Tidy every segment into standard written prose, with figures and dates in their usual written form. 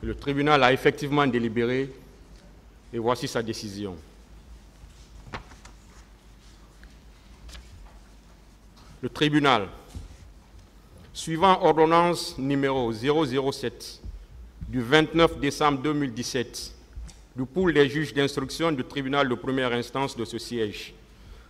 Le tribunal a effectivement délibéré et voici sa décision. Le tribunal, suivant ordonnance numéro 007 du 29 décembre 2017 du pool des juges d'instruction du tribunal de première instance de ce siège,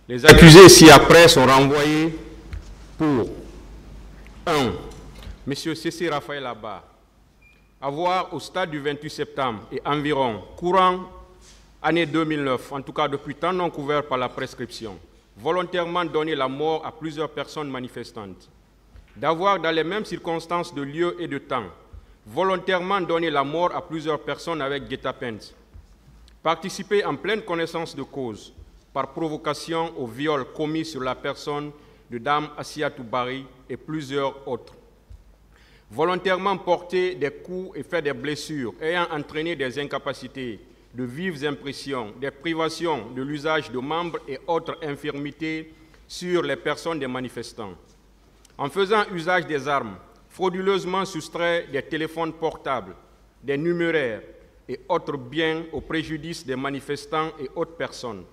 les accusés ci-après sont renvoyés pour 1. M. C.C. Raphaël Abba, avoir au stade du 28 septembre et environ, courant année 2009, en tout cas depuis temps non couvert par la prescription, volontairement donné la mort à plusieurs personnes manifestantes, d'avoir dans les mêmes circonstances de lieu et de temps, volontairement donné la mort à plusieurs personnes avec guet-apens, participer en pleine connaissance de cause, par provocation au viol commis sur la personne de Dame Assiatou Bari et plusieurs autres, volontairement porter des coups et fait des blessures ayant entraîné des incapacités, de vives impressions, des privations de l'usage de membres et autres infirmités sur les personnes des manifestants, en faisant usage des armes, frauduleusement soustrait des téléphones portables, des numéraires et autres biens au préjudice des manifestants et autres personnes,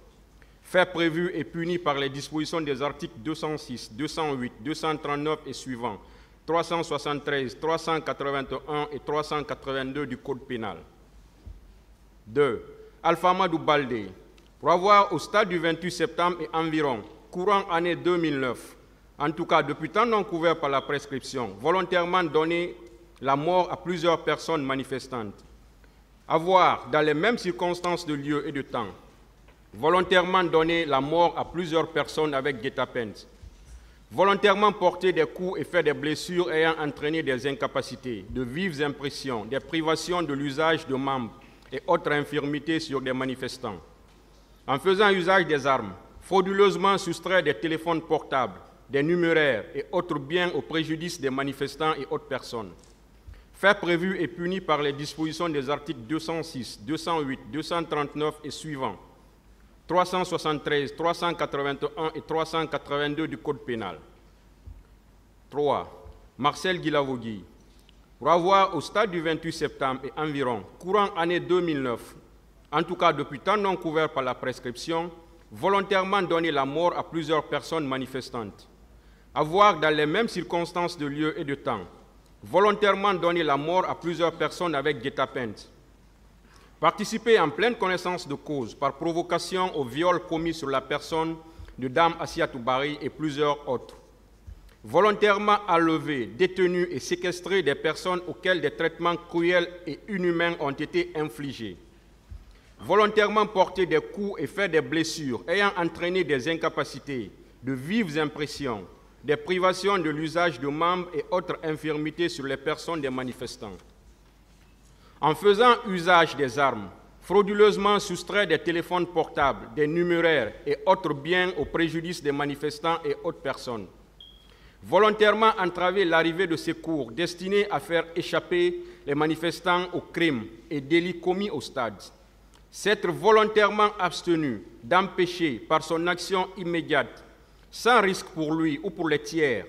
fait prévu et puni par les dispositions des articles 206, 208, 239 et suivants, 373, 381 et 382 du Code pénal. 2. Alpha Madou Baldé, pour avoir au stade du 28 septembre et environ, courant année 2009, en tout cas depuis temps non couvert par la prescription, volontairement donné la mort à plusieurs personnes manifestantes, avoir, dans les mêmes circonstances de lieu et de temps, volontairement donné la mort à plusieurs personnes avec guet-apens, volontairement porter des coups et fait des blessures ayant entraîné des incapacités, de vives impressions, des privations de l'usage de membres et autres infirmités sur des manifestants, en faisant usage des armes, frauduleusement soustrait des téléphones portables, des numéraires et autres biens au préjudice des manifestants et autres personnes, fait prévu et puni par les dispositions des articles 206, 208, 239 et suivants, 373, 381 et 382 du Code pénal. 3. Marcel Guilavogui, pour avoir au stade du 28 septembre et environ, courant année 2009, en tout cas depuis temps non couvert par la prescription, volontairement donné la mort à plusieurs personnes manifestantes, avoir dans les mêmes circonstances de lieu et de temps, volontairement donné la mort à plusieurs personnes avec guet-apens, participer en pleine connaissance de cause par provocation au viol commis sur la personne de Dame Assiatou Bari et plusieurs autres, volontairement enlever, détenu et séquestrer des personnes auxquelles des traitements cruels et inhumains ont été infligés, volontairement porter des coups et faire des blessures ayant entraîné des incapacités, de vives impressions, des privations de l'usage de membres et autres infirmités sur les personnes des manifestants, en faisant usage des armes, frauduleusement soustrait des téléphones portables, des numéraires et autres biens au préjudice des manifestants et autres personnes, volontairement entraver l'arrivée de secours destinés à faire échapper les manifestants aux crimes et délits commis au stade, s'être volontairement abstenu d'empêcher par son action immédiate, sans risque pour lui ou pour les tiers,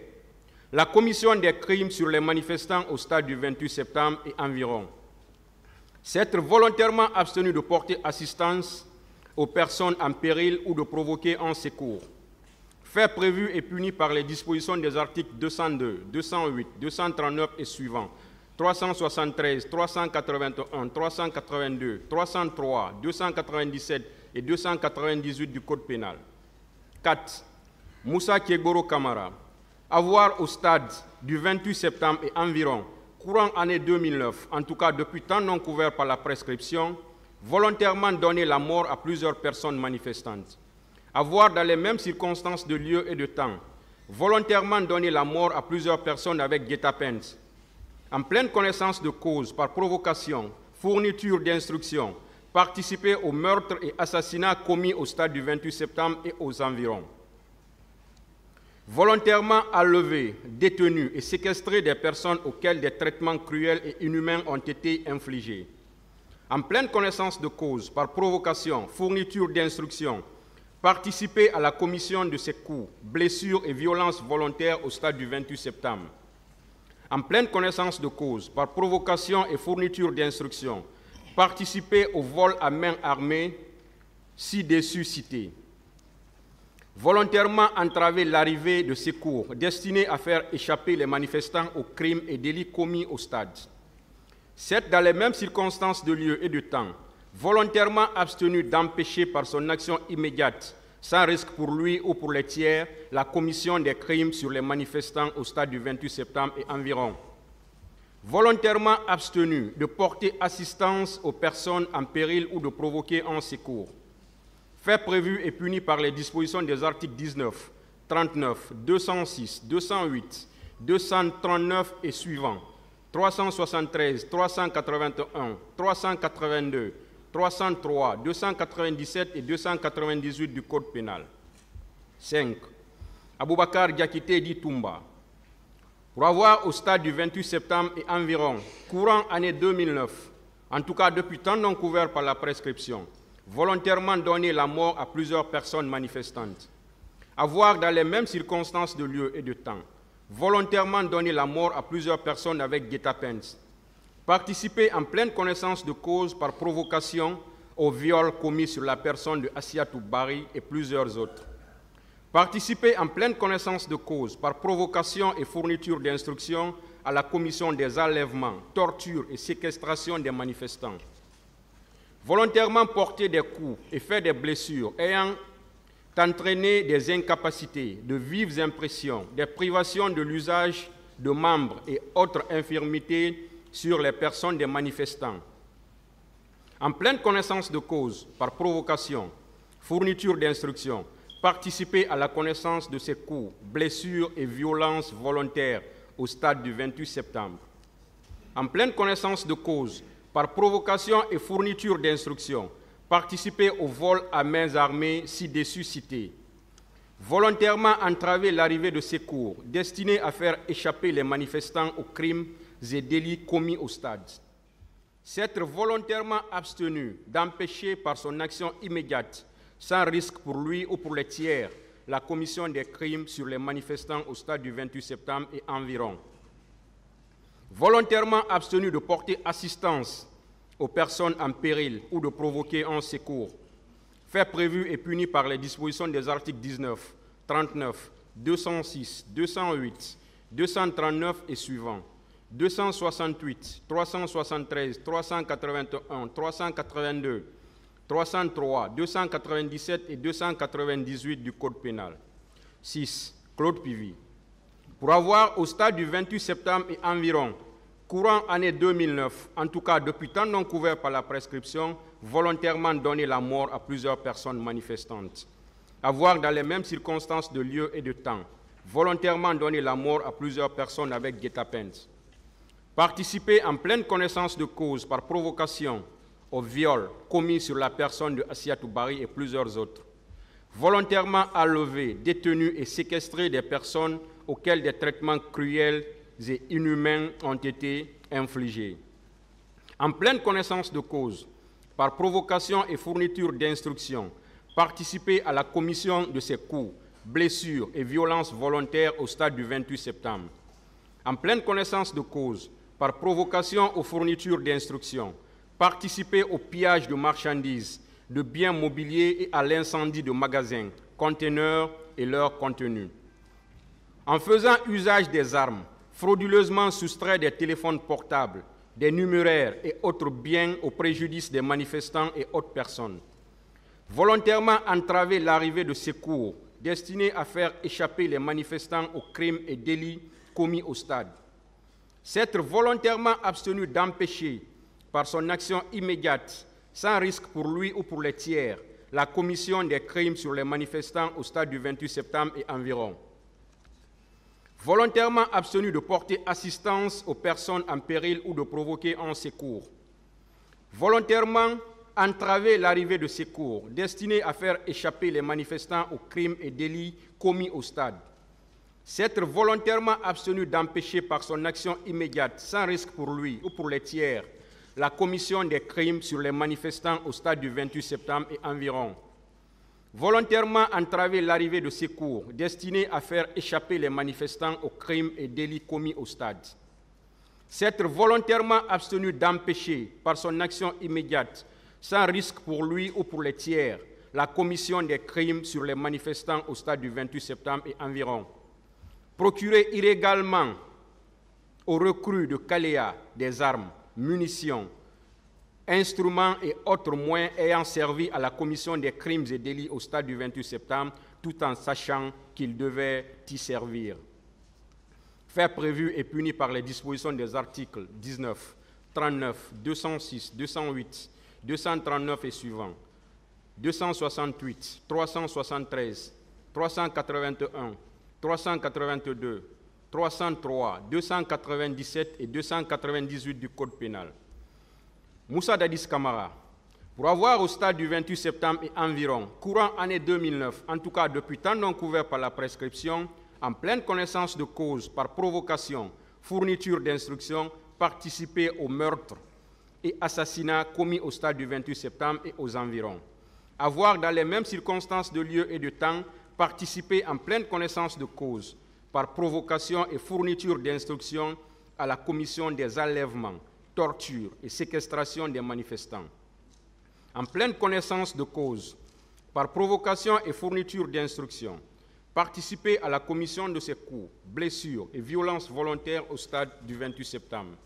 la commission des crimes sur les manifestants au stade du 28 septembre et environ, s'être volontairement abstenu de porter assistance aux personnes en péril ou de provoquer un secours, fait prévu et puni par les dispositions des articles 202, 208, 239 et suivants, 373, 381, 382, 303, 297 et 298 du Code pénal. 4. Moussa Kiegoro Kamara, avoir au stade du 28 septembre et environ, courant année 2009, en tout cas depuis temps non couvert par la prescription, volontairement donné la mort à plusieurs personnes manifestantes, avoir dans les mêmes circonstances de lieu et de temps, volontairement donné la mort à plusieurs personnes avec guet-apens, en pleine connaissance de cause, par provocation, fourniture d'instructions, participer au meurtre et assassinat commis au stade du 28 septembre et aux environs, volontairement enlever, détenu et séquestrer des personnes auxquelles des traitements cruels et inhumains ont été infligés, en pleine connaissance de cause, par provocation, fourniture d'instructions, participer à la commission de ces coups, blessures et violences volontaires au stade du 28 septembre, en pleine connaissance de cause, par provocation et fourniture d'instructions, participer au vol à main armée ci-dessus cité. Volontairement entraver l'arrivée de secours destinés à faire échapper les manifestants aux crimes et délits commis au stade. 7. Dans les mêmes circonstances de lieu et de temps, volontairement abstenu d'empêcher par son action immédiate, sans risque pour lui ou pour les tiers, la commission des crimes sur les manifestants au stade du 28 septembre et environ. Volontairement abstenu de porter assistance aux personnes en péril ou de provoquer un secours. Fait prévu et puni par les dispositions des articles 19, 39, 206, 208, 239 et suivants, 373, 381, 382, 303, 297 et 298 du Code pénal. 5. Aboubakar Diakité dit Toumba. Pour avoir au stade du 28 septembre et environ, courant année 2009, en tout cas depuis temps non couvert par la prescription, volontairement donné la mort à plusieurs personnes manifestantes. Avoir dans les mêmes circonstances de lieu et de temps, volontairement donné la mort à plusieurs personnes avec guet-apens. Participer en pleine connaissance de cause par provocation au viol commis sur la personne de Assiatou Bari et plusieurs autres. Participer en pleine connaissance de cause par provocation et fourniture d'instructions à la commission des enlèvements, tortures et séquestration des manifestants. Volontairement porter des coups et faire des blessures ayant entraîné des incapacités, de vives impressions, des privations de l'usage de membres et autres infirmités sur les personnes des manifestants. En pleine connaissance de cause, par provocation, fourniture d'instructions, participer à la connaissance de ces coups, blessures et violences volontaires au stade du 28 septembre. En pleine connaissance de cause, par provocation et fourniture d'instructions, participer au vol à main armées ci-dessus cités. Volontairement entraver l'arrivée de secours destinés à faire échapper les manifestants aux crimes et délits commis au stade. S'être volontairement abstenu d'empêcher par son action immédiate, sans risque pour lui ou pour les tiers, la commission des crimes sur les manifestants au stade du 28 septembre et environ. Volontairement abstenu de porter assistance aux personnes en péril ou de provoquer un secours. Fait prévu et puni par les dispositions des articles 19, 39, 206, 208, 239 et suivants, 268, 373, 381, 382, 303, 297 et 298 du Code pénal. 6. Claude Pivy. Pour avoir, au stade du 28 septembre et environ, courant année 2009, en tout cas depuis temps non couvert par la prescription, volontairement donné la mort à plusieurs personnes manifestantes. Avoir, dans les mêmes circonstances de lieu et de temps, volontairement donné la mort à plusieurs personnes avec guet-apens. Participer en pleine connaissance de cause par provocation au viol commis sur la personne de Assiatou Bari et plusieurs autres. Volontairement enlever, détenu et séquestrer des personnes auxquelles des traitements cruels et inhumains ont été infligés. En pleine connaissance de cause, par provocation et fourniture d'instructions, participer à la commission de ces coups, blessures et violences volontaires au stade du 28 septembre. En pleine connaissance de cause, par provocation aux fournitures d'instructions, participer au pillage de marchandises, de biens mobiliers et à l'incendie de magasins, conteneurs et leurs contenus. En faisant usage des armes, frauduleusement soustraire des téléphones portables, des numéraires et autres biens au préjudice des manifestants et autres personnes. Volontairement entraver l'arrivée de secours destinés à faire échapper les manifestants aux crimes et délits commis au stade. S'être volontairement abstenu d'empêcher, par son action immédiate, sans risque pour lui ou pour les tiers, la commission des crimes sur les manifestants au stade du 28 septembre et environ. Volontairement abstenu de porter assistance aux personnes en péril ou de provoquer un secours. Volontairement entraver l'arrivée de secours destinés à faire échapper les manifestants aux crimes et délits commis au stade. S'être volontairement abstenu d'empêcher par son action immédiate, sans risque pour lui ou pour les tiers, la commission des crimes sur les manifestants au stade du 28 septembre et environ. Volontairement entraver l'arrivée de secours destinés à faire échapper les manifestants aux crimes et délits commis au stade. s'être volontairement abstenu d'empêcher, par son action immédiate, sans risque pour lui ou pour les tiers, la commission des crimes sur les manifestants au stade du 28 septembre et environ. Procurer illégalement aux recrues de Kalea des armes, munitions, instruments et autres moyens ayant servi à la commission des crimes et délits au stade du 28 septembre, tout en sachant qu'ils devaient y servir. Fait prévu et puni par les dispositions des articles 19, 39, 206, 208, 239 et suivants, 268, 373, 381, 382, 303, 297 et 298 du Code pénal. Moussa Dadis Camara, pour avoir au stade du 28 septembre et environ, courant année 2009, en tout cas depuis temps non couvert par la prescription, en pleine connaissance de cause, par provocation, fourniture d'instructions, participer au meurtre et assassinat commis au stade du 28 septembre et aux environs. Avoir, dans les mêmes circonstances de lieu et de temps, participé en pleine connaissance de cause, par provocation et fourniture d'instructions à la commission des enlèvements, tortures et séquestration des manifestants. En pleine connaissance de cause, par provocation et fourniture d'instructions, participer à la commission de ces coups, blessures et violences volontaires au stade du 28 septembre.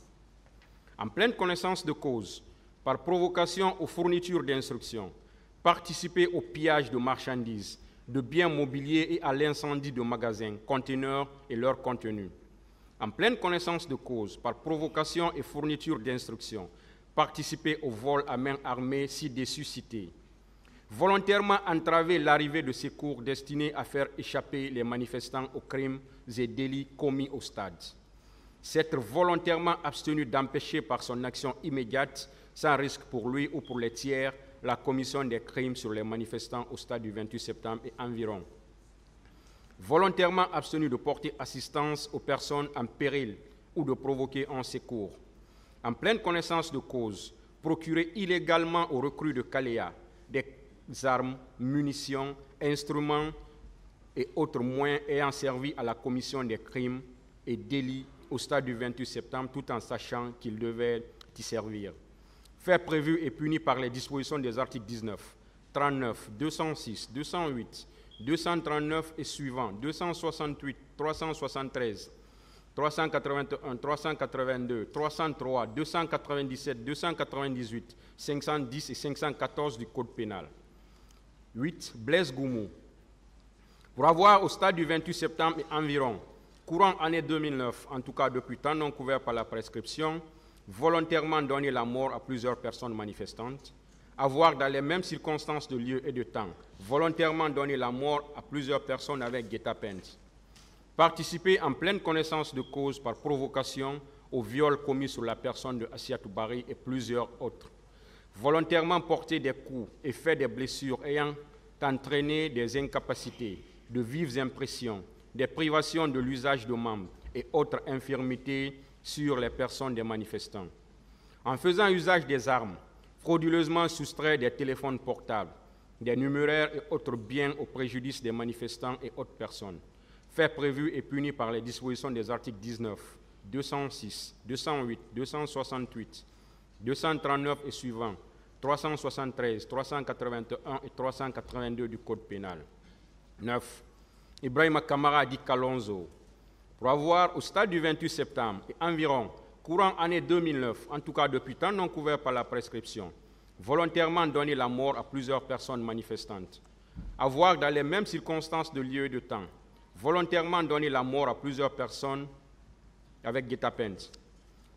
En pleine connaissance de cause, par provocation ou fourniture d'instructions, participer au pillage de marchandises, de biens mobiliers et à l'incendie de magasins, conteneurs et leurs contenus. En pleine connaissance de cause, par provocation et fourniture d'instructions, participer au vol à main armée ci-dessus cité. Volontairement entraver l'arrivée de secours destinés à faire échapper les manifestants aux crimes et délits commis au stade. S'être volontairement abstenu d'empêcher par son action immédiate, sans risque pour lui ou pour les tiers, la commission des crimes sur les manifestants au stade du 28 septembre et environ. Volontairement abstenu de porter assistance aux personnes en péril ou de provoquer un secours. En pleine connaissance de cause, procurer illégalement aux recrues de Kalea des armes, munitions, instruments et autres moyens ayant servi à la commission des crimes et délits au stade du 28 septembre, tout en sachant qu'ils devaient y servir. Fait prévu et puni par les dispositions des articles 19, 39, 206, 208, 239 et suivants, 268, 373, 381, 382, 303, 297, 298, 510 et 514 du Code pénal. 8. Blaise Goumou. Pour avoir au stade du 28 septembre et environ, courant année 2009, en tout cas depuis temps non couvert par la prescription, volontairement donné la mort à plusieurs personnes manifestantes, avoir dans les mêmes circonstances de lieu et de temps, volontairement donné la mort à plusieurs personnes avec guet-apens, participer en pleine connaissance de cause par provocation au viol commis sur la personne de Assiatou Bari et plusieurs autres, volontairement porter des coups et fait des blessures ayant entraîné des incapacités, de vives impressions, des privations de l'usage de membres et autres infirmités sur les personnes des manifestants. En faisant usage des armes, frauduleusement soustrait des téléphones portables, des numéraires et autres biens au préjudice des manifestants et autres personnes. Fait prévu et puni par les dispositions des articles 19, 206, 208, 268, 239 et suivants, 373, 381 et 382 du Code pénal. 9. Ibrahima Kamara dit Kalonzo. Pour avoir, au stade du 28 septembre et environ, courant année 2009, en tout cas depuis temps non couvert par la prescription, volontairement donné la mort à plusieurs personnes manifestantes. Avoir, dans les mêmes circonstances de lieu et de temps, volontairement donné la mort à plusieurs personnes avec guet-apens.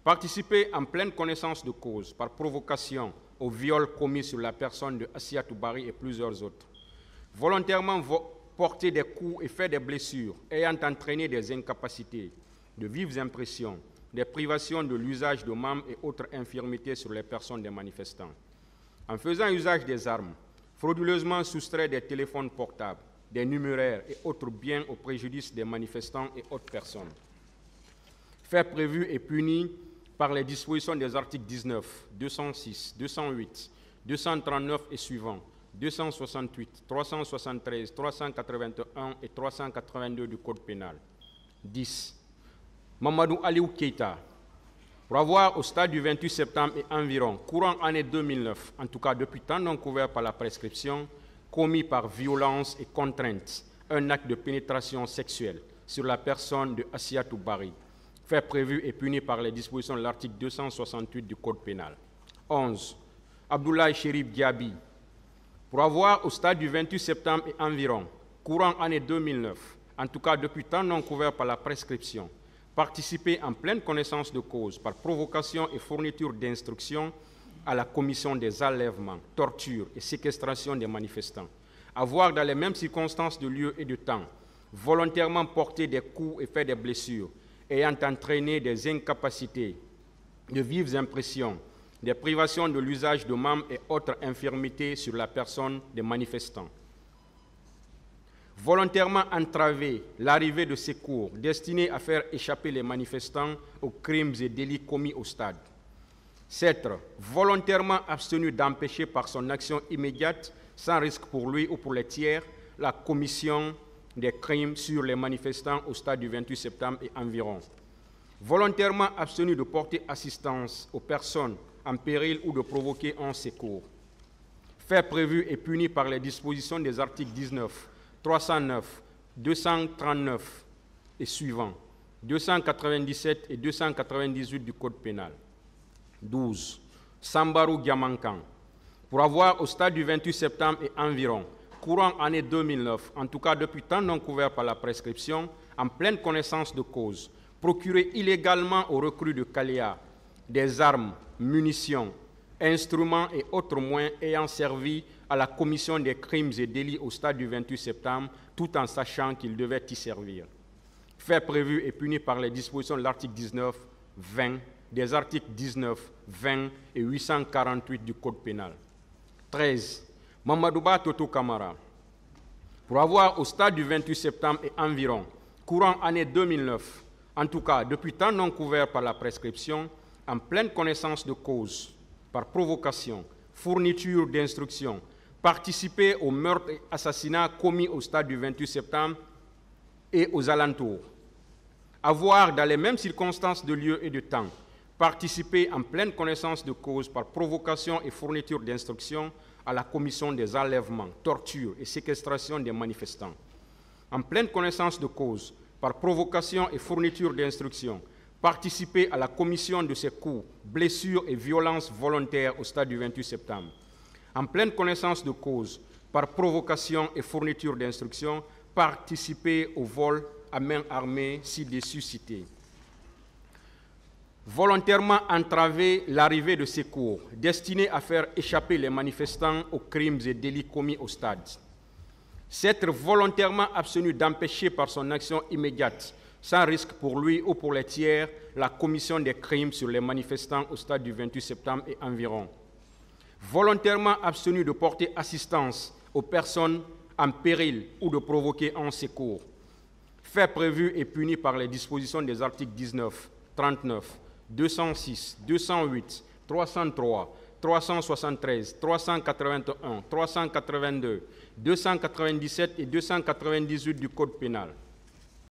Participer en pleine connaissance de cause, par provocation, au viol commis sur la personne de Assiatou Bari et plusieurs autres. Volontairement porter des coups et faire des blessures ayant entraîné des incapacités, de vives impressions, des privations de l'usage de membres et autres infirmités sur les personnes des manifestants. En faisant usage des armes, frauduleusement soustrait des téléphones portables, des numéraires et autres biens au préjudice des manifestants et autres personnes. Fait prévu et puni par les dispositions des articles 19, 206, 208, 239 et suivants, 268, 373, 381 et 382 du Code pénal. 10. Mamadou Aliou Keita. Pour avoir, au stade du 28 septembre et environ, courant année 2009, en tout cas depuis temps non couvert par la prescription, commis par violence et contrainte, un acte de pénétration sexuelle sur la personne de Assiatou Bari, fait prévu et puni par les dispositions de l'article 268 du Code pénal. 11. Abdoulaye Chérif Diaby, pour avoir, au stade du 28 septembre et environ, courant année 2009, en tout cas depuis temps non couvert par la prescription, participer en pleine connaissance de cause par provocation et fourniture d'instructions à la commission des enlèvements, tortures et séquestration des manifestants, avoir dans les mêmes circonstances de lieu et de temps, volontairement porté des coups et fait des blessures, ayant entraîné des incapacités, de vives impressions, des privations de l'usage de membres et autres infirmités sur la personne des manifestants. Volontairement entraver l'arrivée de secours destinés à faire échapper les manifestants aux crimes et délits commis au stade. S'être volontairement abstenu d'empêcher par son action immédiate, sans risque pour lui ou pour les tiers, la commission des crimes sur les manifestants au stade du 28 septembre et environ. Volontairement abstenu de porter assistance aux personnes en péril ou de provoquer un secours. Fait prévu et puni par les dispositions des articles 19, 309, 239 et suivants, 297 et 298 du Code pénal. 12. Sambarou Diamankan, pour avoir, au stade du 28 septembre et environ, courant année 2009, en tout cas depuis temps non couvert par la prescription, en pleine connaissance de cause, procuré illégalement aux recrues de Kaléa des armes, munitions, instruments et autres moyens ayant servi à la commission des crimes et délits au stade du 28 septembre, tout en sachant qu'ils devaient y servir. Fait prévu et puni par les dispositions de l'article 19, 20, des articles 19, 20 et 848 du Code pénal. 13. Mamadouba Toto Kamara, pour avoir, au stade du 28 septembre et environ, courant année 2009, en tout cas depuis temps non couvert par la prescription, en pleine connaissance de cause, par provocation, fourniture d'instructions, participer au meurtre et assassinat commis au stade du 28 septembre et aux alentours, avoir, dans les mêmes circonstances de lieu et de temps, participer en pleine connaissance de cause par provocation et fourniture d'instructions à la commission des enlèvements, tortures et séquestration des manifestants, en pleine connaissance de cause, par provocation et fourniture d'instructions, participer à la commission de ces coups, blessures et violences volontaires au stade du 28 septembre, en pleine connaissance de cause, par provocation et fourniture d'instructions, participer au vol à main armée ci-dessus cité. Volontairement entraver l'arrivée de secours destinés à faire échapper les manifestants aux crimes et délits commis au stade. S'être volontairement abstenu d'empêcher par son action immédiate, sans risque pour lui ou pour les tiers, la commission des crimes sur les manifestants au stade du 28 septembre et environ. Volontairement abstenu de porter assistance aux personnes en péril ou de provoquer un secours. Fait prévu et puni par les dispositions des articles 19, 39, 206, 208, 303, 373, 381, 382, 297 et 298 du Code pénal.